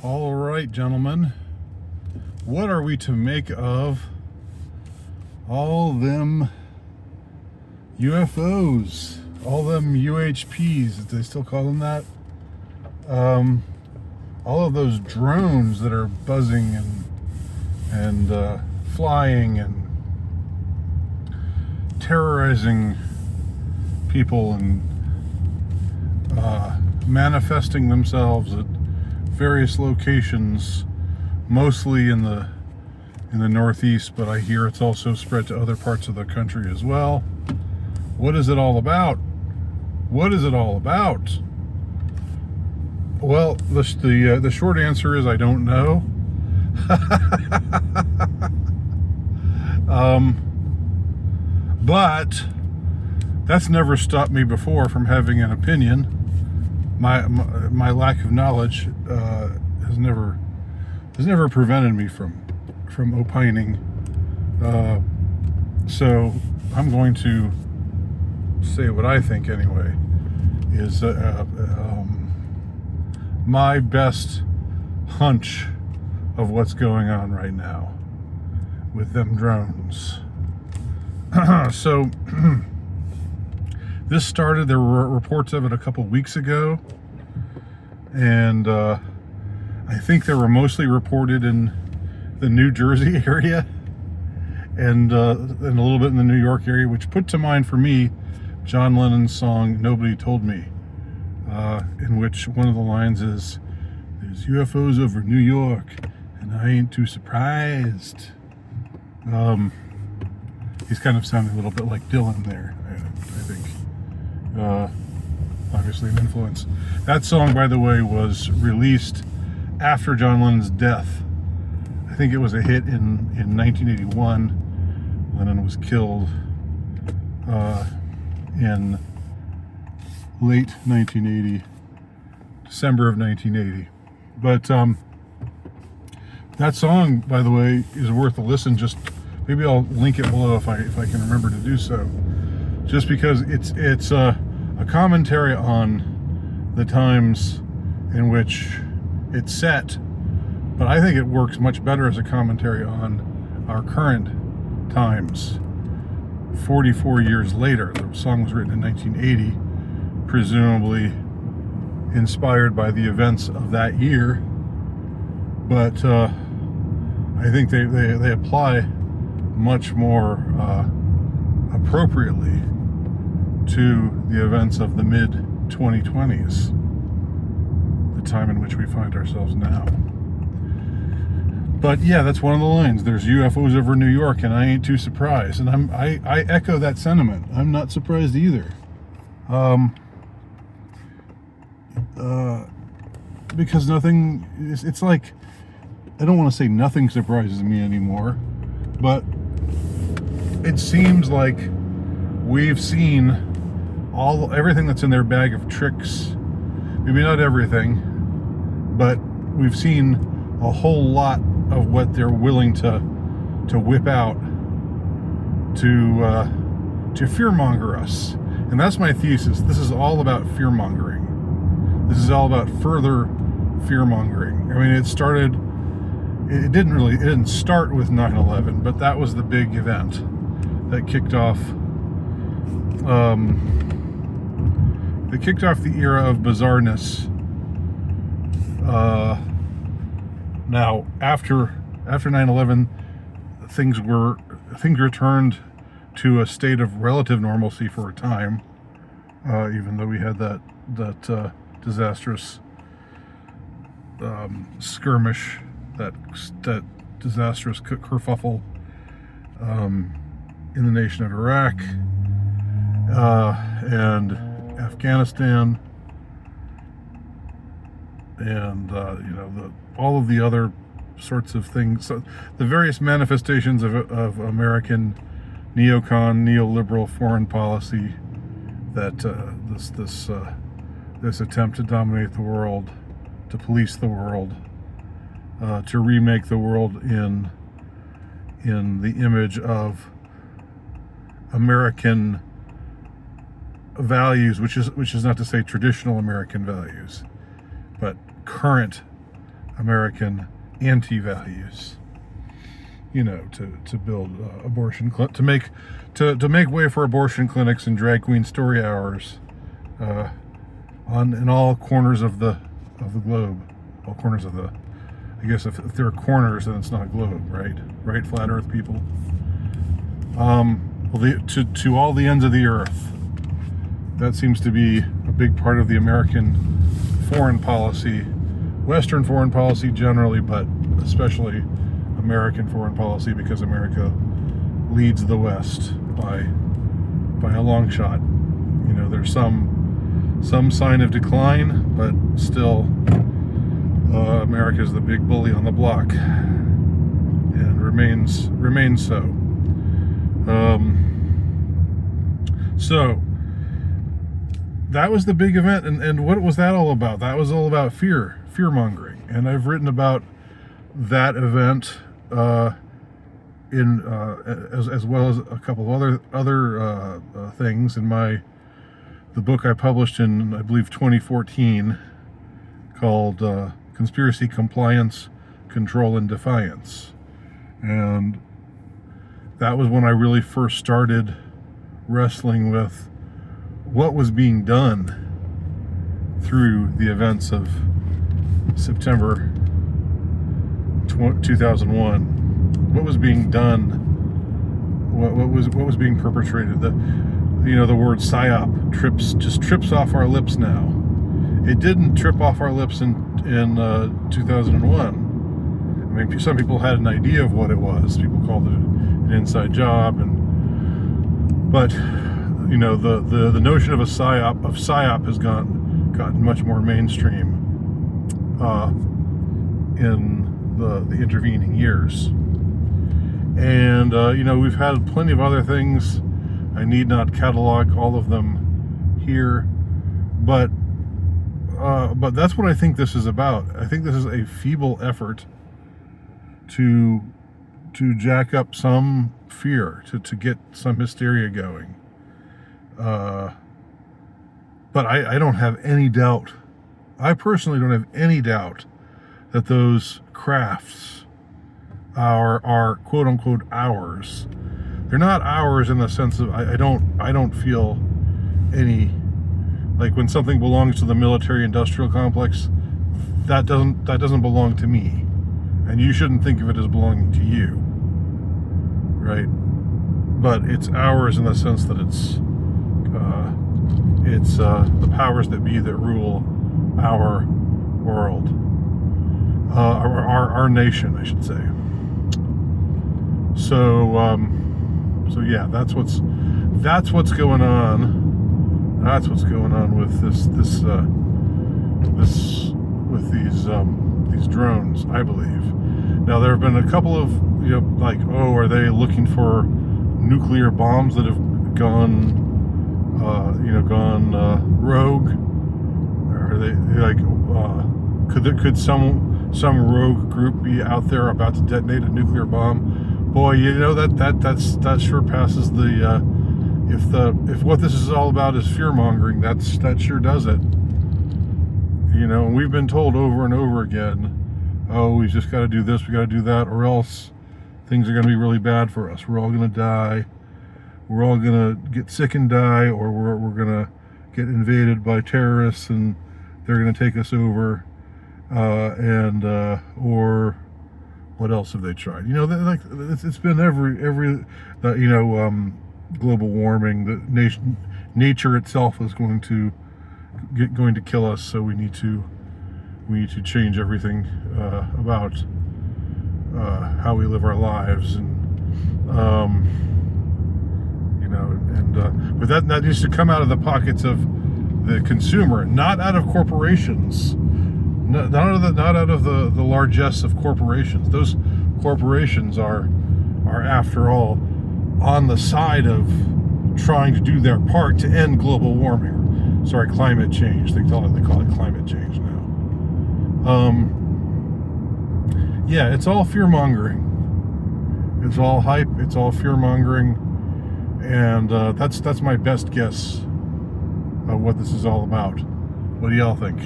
All right, gentlemen, what are we to make of all them UFOs, all them UHPs, if they still call them that? All of those drones that are buzzing and flying and terrorizing people and manifesting themselves at various locations, mostly in the Northeast, but I hear it's also spread to other parts of the country as well. What is it all about? What is it all about? Well, the short answer is I don't know. But that's never stopped me before from having an opinion. My lack of knowledge has never prevented me from opining. So I'm going to say what I think anyway is my best hunch of what's going on right now with them drones. So this started, there were reports of it a couple weeks ago, and I think they were mostly reported in the New Jersey area and a little bit in the New York area, which put to mind for me John Lennon's song "Nobody Told Me," in which one of the lines is, "There's UFOs over New York, and I ain't too surprised." He's kind of sounding a little bit like Dylan there, I think. Obviously an influence. That song, by the way, was released after John Lennon's death. I think it was a hit in 1981. Lennon was killed in late 1980, December of 1980. But that song, by the way, is worth a listen. Just maybe I'll link it below if I can remember to do so. Just because it's a commentary on the times in which it's set, but I think it works much better as a commentary on our current times. 44 years later, the song was written in 1980, presumably inspired by the events of that year, but I think they apply much more appropriately to the events of the mid-2020s, the time in which we find ourselves now. But yeah, that's one of the lines. There's UFOs over New York, and I ain't too surprised. And I echo that sentiment. I'm not surprised either. Because nothing, it's like, I don't want to say nothing surprises me anymore, but it seems like we've seen everything that's in their bag of tricks. Maybe not everything, but we've seen a whole lot of what they're willing to whip out to fearmonger us. And that's my thesis. This is all about fearmongering. This is all about further fearmongering. I mean, it didn't start with 9/11, but that was the big event that kicked off the era of bizarreness. Now, after 9/11, things returned to a state of relative normalcy for a time, even though we had that disastrous skirmish, that disastrous kerfuffle in the nation of Iraq and Afghanistan, and all of the other sorts of things. So the various manifestations of American neoliberal foreign policy, that this attempt to dominate the world, to police the world, to remake the world in the image of American values, which is not to say traditional American values, but current American anti-values. You know, to build to make way for abortion clinics and drag queen story hours in all corners of the globe, all corners of the. I guess if there are corners, then it's not a globe, right? Right, flat Earth people. To all the ends of the earth. That seems to be a big part of the American foreign policy, Western foreign policy generally, but especially American foreign policy, because America leads the West by a long shot. You know, there's some sign of decline, but still, America's the big bully on the block, and remains so. So that was the big event, and what was that all about? That was all about fear mongering, and I've written about that event as well as a couple of other things in the book I published in, I believe, 2014, called Conspiracy, Compliance, Control, and Defiance. And that was when I really first started wrestling with what was being done through the events of September 2001. What was being done? What was being perpetrated? The word PSYOP trips off our lips now. It didn't trip off our lips in 2001. I mean, some people had an idea of what it was. People called it an inside job, but the notion of a PSYOP has gotten much more mainstream in the intervening years. And we've had plenty of other things. I need not catalog all of them here, but that's what I think this is about. I think this is a feeble effort to jack up some fear, to get some hysteria going. But I don't have any doubt. I personally don't have any doubt that those crafts are quote unquote ours. They're not ours in the sense of I don't feel any, like when something belongs to the military industrial complex, that doesn't belong to me, and you shouldn't think of it as belonging to you, right? But it's ours in the sense that it's the powers that be that rule our world, our nation, I should say. So yeah, that's what's going on. That's what's going on with these drones, I believe. Now, there have been a couple of are they looking for nuclear bombs that have gone rogue? Are they could some rogue group be out there about to detonate a nuclear bomb? Boy, that sure passes the if what this is all about is fear mongering, that sure does it. We've been told over and over again, oh, we just got to do this, we got to do that, or else things are going to be really bad for us. We're all going to die. We're all going to get sick and die, or we're going to get invaded by terrorists and they're going to take us over, or what else have they tried? It's been every global warming. The nature itself is going to kill us, so we need to change everything about how we live our lives, but that needs to come out of the pockets of the consumer, not out of corporations, not out of the largesse of corporations. Those corporations are after all on the side of trying to do their part to end global warming. Sorry, climate change. They call it climate change now. Yeah, it's all fear mongering. It's all hype. It's all fear mongering, and that's my best guess of what this is all about. What do y'all think?